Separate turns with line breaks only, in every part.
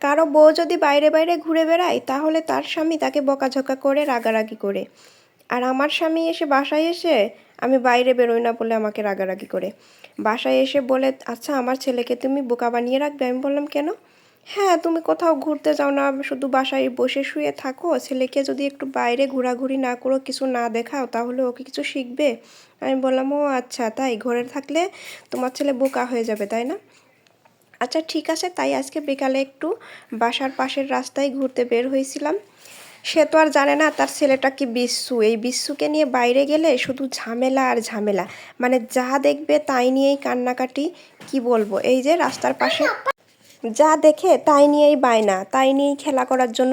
কারো বউ যদি বাইরে বাইরে ঘুরে বেড়ায় তাহলে তার স্বামী তাকে বকাঝকা করে রাগারাগি করে, আর আমার স্বামী এসে বাসায় এসে আমি বাইরে বেরোই না বলে আমাকে রাগারাগি করে। বাসায় এসে বলে, আচ্ছা আমার ছেলেকে তুমি বোকা বানিয়ে রাখবে। আমি বললাম, কেন? হ্যাঁ, তুমি কোথাও ঘুরতে যাও না, শুধু বাসায় বসে শুয়ে থাকো, ছেলেকে যদি একটু বাইরে ঘোরাঘুরি না করো, কিছু না দেখাও, তাহলে ওকে কিছু শিখবে। আমি বললাম, ও আচ্ছা তাই, ঘরে থাকলে তোমার ছেলে বোকা হয়ে যাবে তাই না? আচ্ছা ঠিক আছে, তাই আজকে বিকালে একটু বাসার পাশের রাস্তায় ঘুরতে বের হয়েছিলাম। সে তো আর জানে না তার ছেলেটা কি বিচ্ছু। এই বিচ্ছুকে নিয়ে বাইরে গেলে শুধু ঝামেলা আর ঝামেলা, মানে যা দেখবে তাই নিয়েই কান্নাকাটি। কি বলবো, এই যে রাস্তার পাশে যা দেখে তাই নিয়েই বায়না, তাই নিয়েই খেলা করার জন্য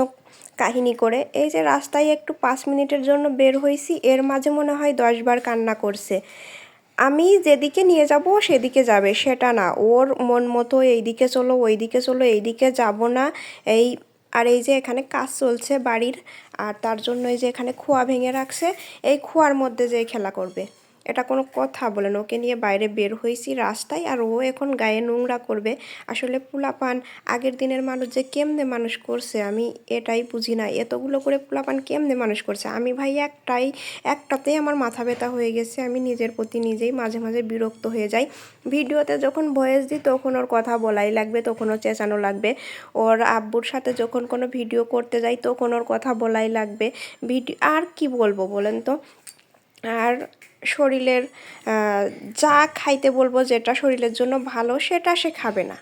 কাহিনী করে। এই যে রাস্তায় একটু 5 মিনিটের জন্য বের হয়েছি, এর মাঝে মনে হয় 10 বার কান্না করছে। আমি যেদিকে নিয়ে যাব সেদিকে যাবে সেটা না, ওর মন মতো এইদিকে চলো ওইদিকে চলো, এইদিকে যাব না এই। আর এই যে এখানে কাজ চলছে বাড়ির, আর তার জন্য এই যে এখানে খোয়া ভেঙে রাখছে, এই খোয়ার মধ্যে যে খেলা করবে, এটা কোনো কথা বলেন? ওকে নিয়ে বাইরে বের হয়েছি রাস্তায়, আর ও এখন গায়ে নোংরা করবে। আসলে পোলাপান আগের দিনের মানুষ যে কেমনে মানুষ করছে আমি এটাই বুঝি না, এতগুলো করে পোলাপান কেমনে মানুষ করছে। আমি ভাই একটাতেই আমার মাথা ব্যথা হয়ে গেছে। আমি নিজের প্রতি নিজেই মাঝে মাঝে বিরক্ত হয়ে যাই। ভিডিওতে যখন ভয়েস দিই তখন ওর কথা বলাই লাগবে, তখন ওর চেঁচানো লাগবে। ওর আব্বুর সাথে যখন কোনো ভিডিও করতে যাই তখন ওর কথা বলাই লাগবে। ভিডিও আর কি বলবো বলেন তো। আর শরীরের যা খাইতে বলবো যেটা শরীরের জন্য ভালো সেটা সে খাবে না,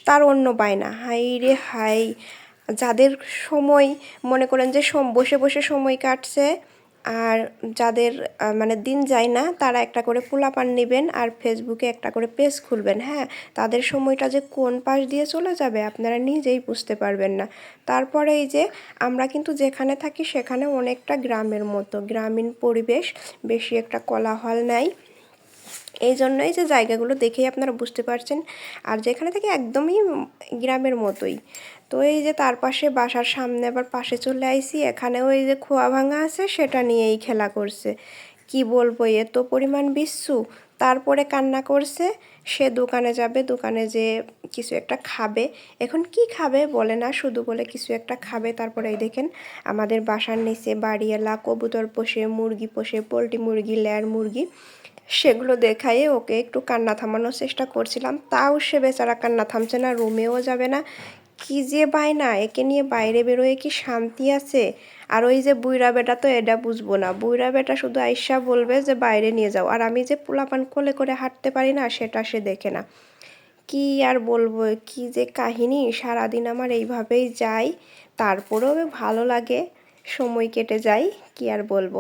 তার অন্য বায়না। হাই রে হাই, যাদের সময় মনে করেন যে বসে বসে সময় কাটছে, আর যাদের মানে দিন যায় না, তারা একটা করে পোলাপান নেবেন আর ফেসবুকে একটা করে পেজ খুলবেন। হ্যাঁ, তাদের সময়টা যে কোন পাশ দিয়ে চলে যাবে আপনারা নিজেই বুঝতে পারবেন না। তারপরে এই যে আমরা কিন্তু যেখানে থাকি সেখানে অনেকটা গ্রামের মতো, গ্রামীণ পরিবেশ, বেশি একটা কোলাহল নাই। এই জন্যই যে জায়গাগুলো দেখেই আপনারা বুঝতে পারছেন। আর যেখানে থেকে একদমই গ্রামের মতোই। তো এই যে তার পাশে বাসার সামনে আবার পাশে চলে আইছি, এখানেও এই যে খোয়া ভাঙা আছে সেটা নিয়েই খেলা করছে। কি বলবো, এত পরিমাণ বিচ্ছু। তারপরে কান্না করছে, সে দোকানে যাবে, দোকানে যে কিছু একটা খাবে। এখন কি খাবে বলে না, শুধু বলে কিছু একটা খাবে। তারপরে এই দেখেন আমাদের বাসার নিচে বাড়িওয়ালা কবুতর পোষে, মুরগি পোষে, পোলট্রি মুরগি, লেয়ার মুরগি, সেগুলো দেখায়ে ওকে একটু কান্না থামানোর চেষ্টা করছিলাম, তাও সে বেচারা কান্না থামছে না, রুমেও যাবে না। কি যে বায়না, একে নিয়ে বাইরে বেরোয় কি শান্তি আছে? আর ওই যে বুইরা বেটা তো এটা বুঝবো না, বুইরা বেটা শুধু আইসা বলবে যে বাইরে নিয়ে যাও, আর আমি যে পোলাপান কোলে করে হাঁটতে পারি না সেটা সে দেখে না। কি আর বলবো, কি যে কাহিনী, সারাদিন আমার এইভাবেই যায়। তারপরেও ভালো লাগে, সময় কেটে যায়, কি আর বলবো।